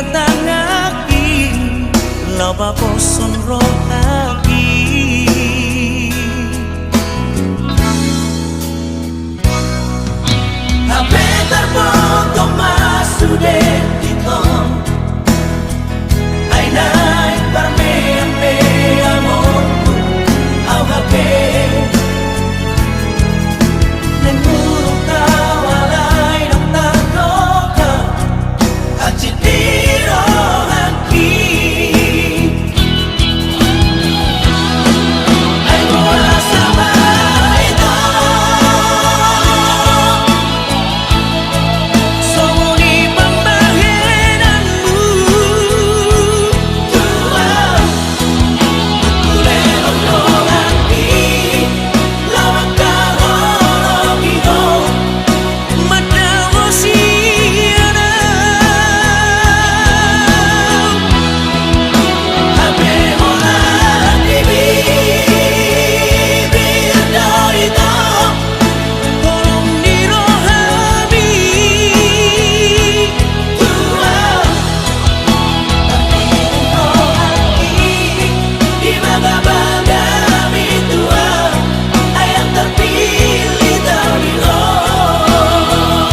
tangaki loba boson rohaki Hape terpoto masude ditong Ainay parme amor au hape Nenguruk kawalay ng tanoka Kachitiro haki Ay mula sa baito Sumuni pambahinanmu Tua Kulero no haki Lawang kahorogino Madawo siya Hape hola Bibianda ito Kolong ni rohami Tua rohaki Di magabagami tua Ayang terpilih dari roh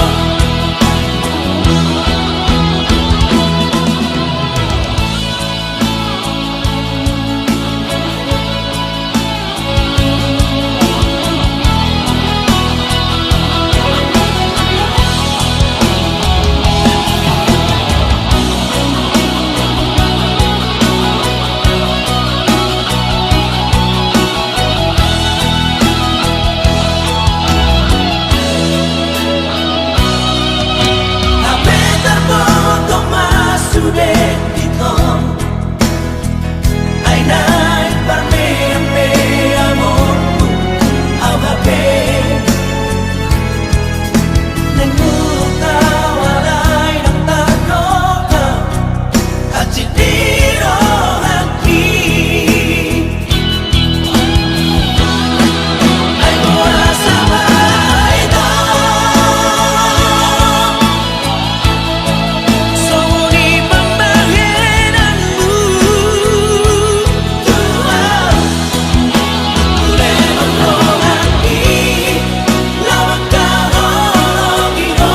Hape terpoto masude ditong Ainay parme amorku au hape Nenguruk kawalay ng tanoka Kachitiro haki Ay mula sa baito Sumuni pambahinanmu Tua Kulero no haki Lawang kahorogino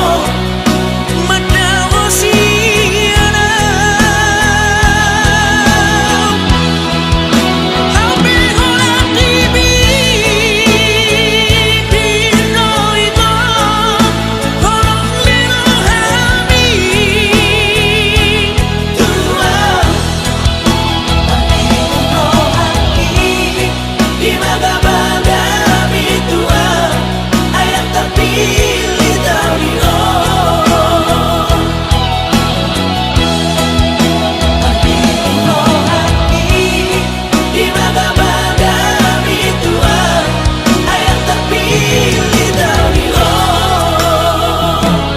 Madawo siya Hape hola Bibino ito Kolong ni rohami Tua rohaki Di magabagami tua Ayang terpilih dari roh rohaki Di magabagami tua Ayang terpilih dari roh